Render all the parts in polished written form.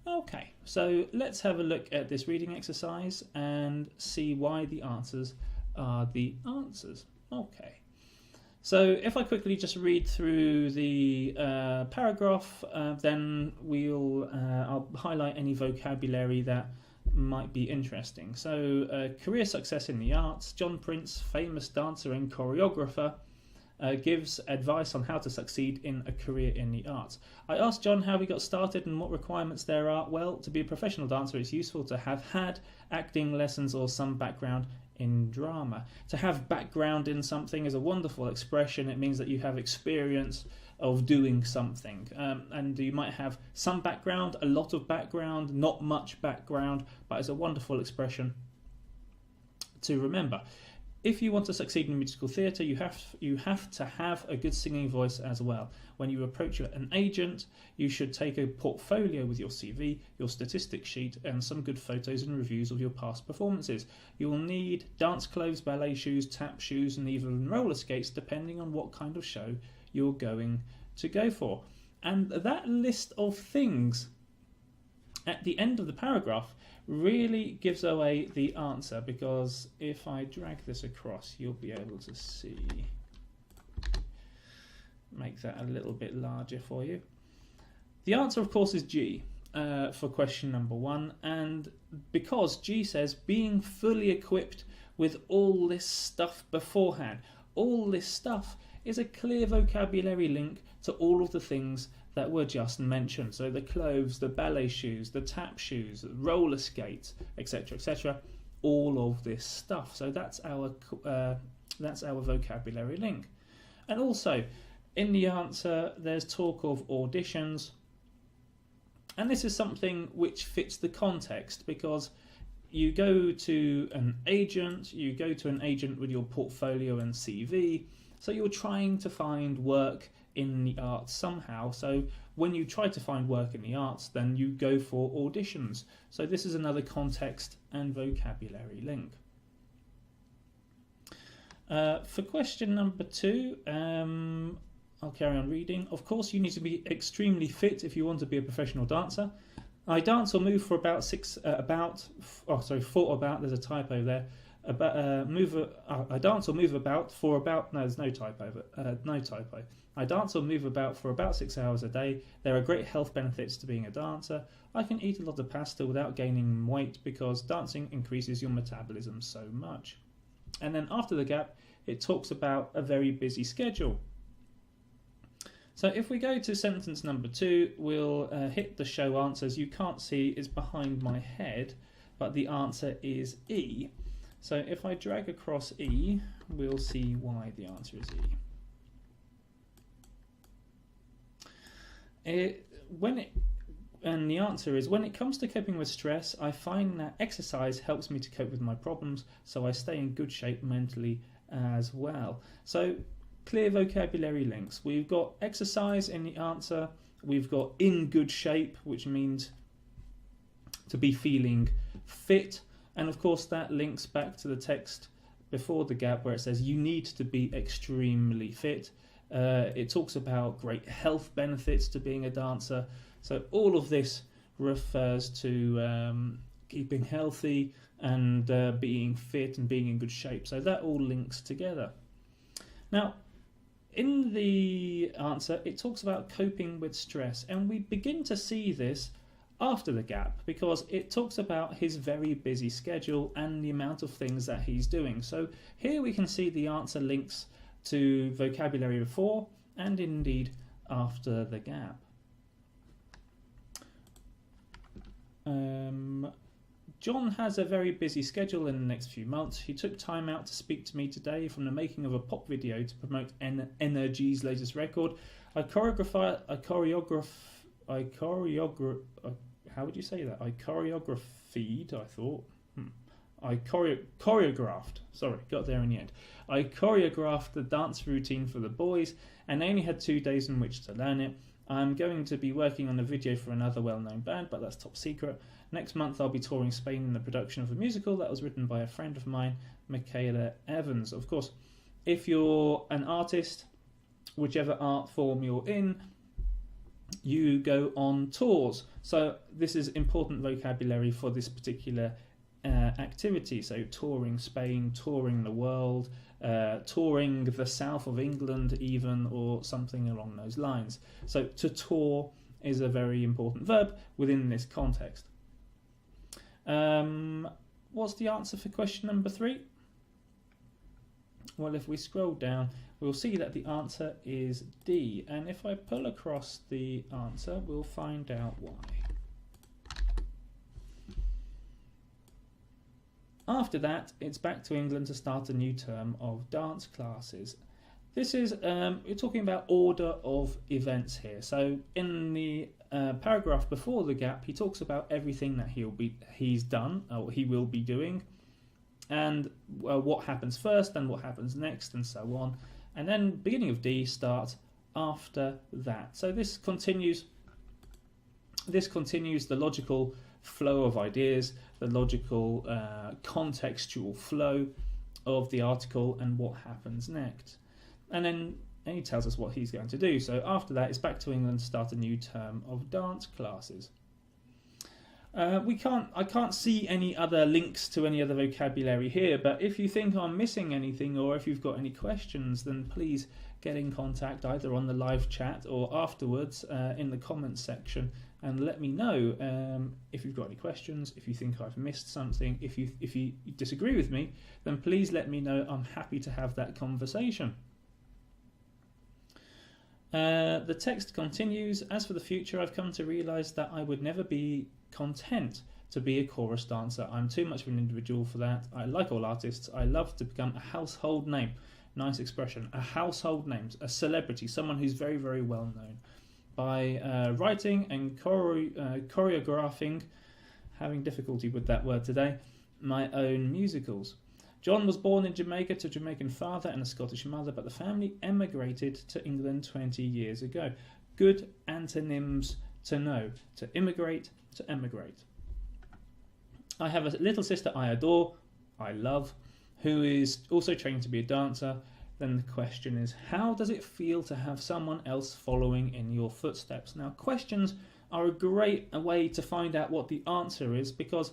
Okay, so let's have a look at this reading exercise and see why the answers are the answers. Okay, so if I quickly just read through the paragraph, then I'll highlight any vocabulary that might be interesting. So career success in the arts. John Prince, famous dancer and choreographer, gives advice on how to succeed in a career in the arts. I asked John how he got started and what requirements there are. Well, to be a professional dancer, it's useful to have had acting lessons or some background in drama. To have background in something is a wonderful expression. It means that you have experience of doing something, and you might have some background, a lot of background, not much background, but it's a wonderful expression to remember. If you want to succeed in musical theatre, you have to have a good singing voice as well. When you approach an agent, you should take a portfolio with your CV, your statistics sheet, and some good photos and reviews of your past performances. You will need dance clothes, ballet shoes, tap shoes, and even roller skates, depending on what kind of show you're going to go for. And that list of things at the end of the paragraph really gives away the answer, because if I drag this across, you'll be able to see. Make that a little bit larger for you. The answer, of course, is G for question number 1, and because G says being fully equipped with all this stuff beforehand. All this stuff is a clear vocabulary link to all of the things that were just mentioned. So the clothes, the ballet shoes, the tap shoes, roller skates, etc., etc. All of this stuff. So that's our vocabulary link. And also, in the answer, there's talk of auditions, and this is something which fits the context, because you go to an agent with your portfolio and CV, so you're trying to find work in the arts somehow. So when you try to find work in the arts, then you go for auditions. So this is another context and vocabulary link. For question number 2, I'll carry on reading. Of course, you need to be extremely fit if you want to be a professional dancer. I dance or move for about there's a typo there. I dance or move about for about, no, there's no typo, no typo. I dance or move about for about 6 hours a day. There are great health benefits to being a dancer. I can eat a lot of pasta without gaining weight because dancing increases your metabolism so much. And then after the gap, it talks about a very busy schedule. So if we go to sentence number 2, we'll hit the show answers. You can't see it's behind my head, but the answer is E. So if I drag across E, we'll see why the answer is E. And the answer is, when it comes to coping with stress, I find that exercise helps me to cope with my problems, so I stay in good shape mentally as well. So clear vocabulary links. We've got exercise in the answer, we've got in good shape, which means to be feeling fit, and of course that links back to the text before the gap where it says you need to be extremely fit. It talks about great health benefits to being a dancer. So all of this refers to keeping healthy and being fit and being in good shape. So that all links together. Now, in the answer, it talks about coping with stress, and we begin to see this after the gap because it talks about his very busy schedule and the amount of things that he's doing. So here we can see the answer links to vocabulary before and indeed after the gap. John has a very busy schedule in the next few months. He took time out to speak to me today from the making of a pop video to promote NRG's latest record. How would you say that? I choreographed. Sorry, got there in the end. I choreographed the dance routine for the boys, and they only had 2 days in which to learn it. I'm going to be working on a video for another well-known band, but that's top secret. Next month I'll be touring Spain in the production of a musical that was written by a friend of mine, Michaela Evans. Of course, if you're an artist, whichever art form you're in, You go on tours. So this is important vocabulary for this particular activity. So touring Spain, touring the world, touring the south of England even, or something along those lines. So to tour is a very important verb within this context. What's the answer for question number 3? Well, if we scroll down, we'll see that the answer is D. And if I pull across the answer, we'll find out why. After that, it's back to England to start a new term of dance classes. This is, we're talking about order of events here. So in the paragraph before the gap, he talks about everything that he's done, or he will be doing, and what happens first and what happens next, and so on. And then beginning of D starts after that. So this continues the logical flow of ideas, the logical contextual flow of the article and what happens next. And then he tells us what he's going to do. So after that, it's back to England to start a new term of dance classes. I can't see any other links to any other vocabulary here, but if you think I'm missing anything, or if you've got any questions, then please get in contact either on the live chat or afterwards in the comments section, and let me know if you've got any questions. If you think I've missed something, if you disagree with me, then please let me know. I'm happy to have that conversation. The text continues. As for the future, I've come to realise that I would never be content to be a chorus dancer. I'm too much of an individual for that. I like all artists. I love to become a household name. Nice expression. A household name, a celebrity, someone who's very, very well known. By writing and choreographing, having difficulty with that word today, my own musicals. John was born in Jamaica to a Jamaican father and a Scottish mother, but the family emigrated to England 20 years ago. Good antonyms to know: to immigrate, to emigrate. I have a little sister I adore, I love, who is also trained to be a dancer. Then the question is, how does it feel to have someone else following in your footsteps? Now, questions are a great way to find out what the answer is, because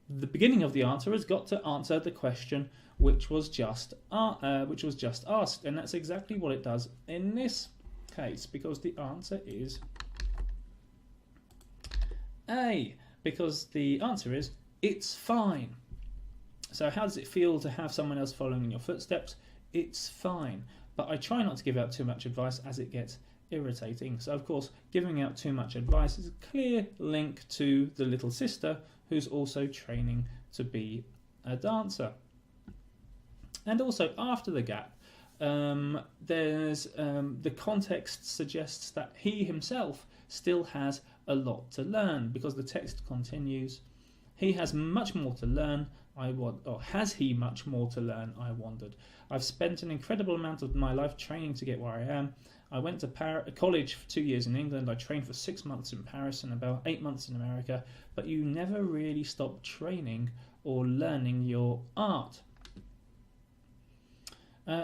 the beginning of the answer has got to answer the question which was just asked, and that's exactly what it does in this case, because the answer is A, because the answer is it's fine. So how does it feel to have someone else following in your footsteps? It's fine. But I try not to give out too much advice as it gets irritating. So of course, giving out too much advice is a clear link to the little sister who's also training to be a dancer. And also after the gap, there's the context suggests that he himself still has a lot to learn, because the text continues. He has much more to learn. Has he much more to learn? I wondered. I've spent an incredible amount of my life training to get where I am. I went to college for 2 years in England. I trained for 6 months in Paris and about 8 months in America. But you never really stop training or learning your art.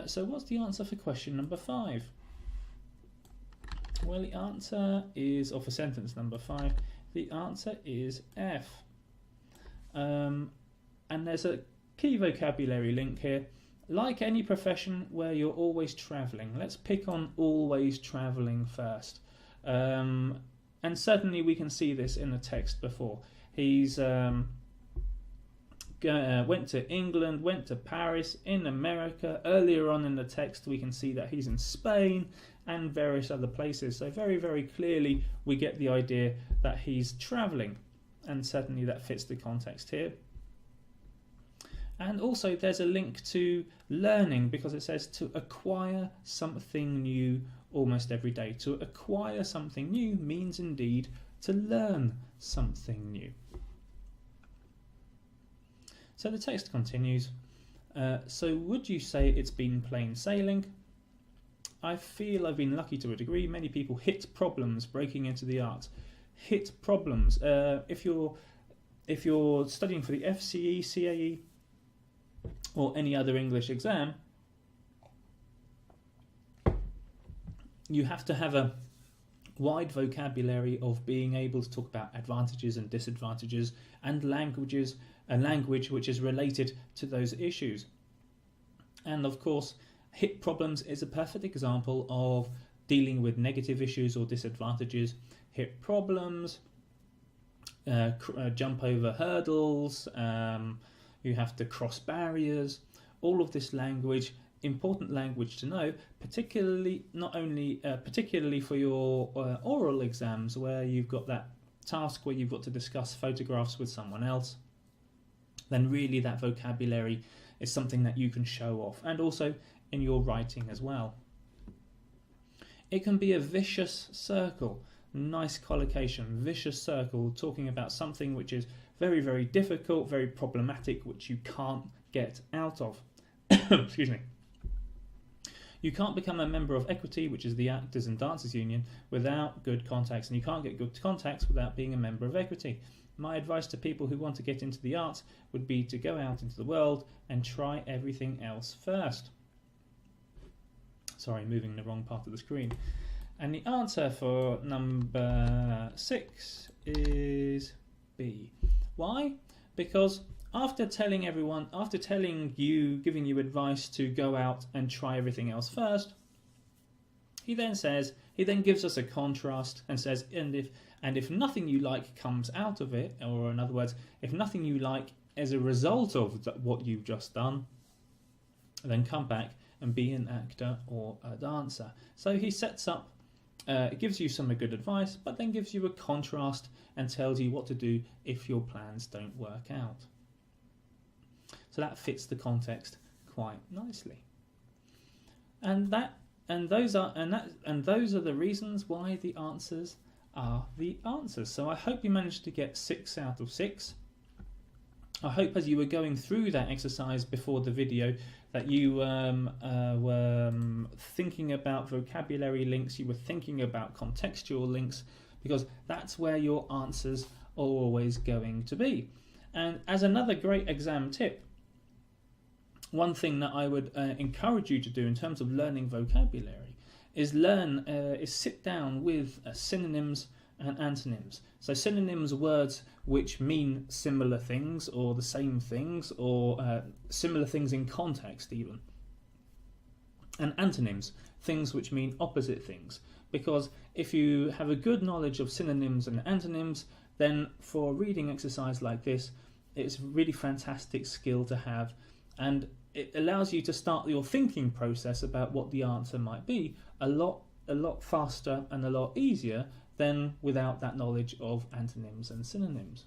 So what's the answer for question number 5? Well, the answer is, or for sentence number 5, the answer is F. And there's a key vocabulary link here. Like any profession where you're always travelling. Let's pick on always travelling first. And certainly we can see this in the text before. He's went to England, went to Paris, in America. Earlier on in the text we can see that he's in Spain and various other places. So very, very clearly we get the idea that he's travelling. And certainly that fits the context here. And also there's a link to learning, because it says to acquire something new almost every day. To acquire something new means indeed to learn something new. So the text continues. So would you say it's been plain sailing? I feel I've been lucky to a degree. Many people hit problems breaking into the arts. Hit problems. If you're studying for the FCE, CAE, or any other English exam, you have to have a wide vocabulary of being able to talk about advantages and disadvantages and language which is related to those issues. And of course, hip problems is a perfect example of dealing with negative issues or disadvantages. Hip problems, jump over hurdles, you have to cross barriers, all of this language, important language to know, particularly for your oral exams, where you've got that task where you've got to discuss photographs with someone else. Then really that vocabulary is something that you can show off, and also in your writing as well. It can be a vicious circle, nice collocation, vicious circle, talking about something which is very, very difficult, very problematic, which you can't get out of. Excuse me. You can't become a member of Equity, which is the Actors and Dancers Union, without good contacts, and you can't get good contacts without being a member of Equity. My advice to people who want to get into the arts would be to go out into the world and try everything else first. Sorry, moving the wrong part of the screen. And the answer for number 6 is B. Why? Because after telling you advice to go out and try everything else first, he then gives us a contrast and says, and if nothing you like comes out of it, or in other words, if nothing you like as a result of what you've just done, then come back and be an actor or a dancer. So he sets up, gives you some good advice, but then gives you a contrast and tells you what to do if your plans don't work out. So that fits the context quite nicely. And those are the reasons why the answers are the answers. So I hope you managed to get 6 out of 6. I hope as you were going through that exercise before the video that you were thinking about vocabulary links, you were thinking about contextual links, because that's where your answers are always going to be. And as another great exam tip, one thing that I would encourage you to do in terms of learning vocabulary is sit down with synonyms and antonyms. So synonyms are words which mean similar things or the same things, or similar things in context even. And antonyms, things which mean opposite things. Because if you have a good knowledge of synonyms and antonyms, then for a reading exercise like this, it's a really fantastic skill to have, and it allows you to start your thinking process about what the answer might be a lot faster and a lot easier than without that knowledge of antonyms and synonyms.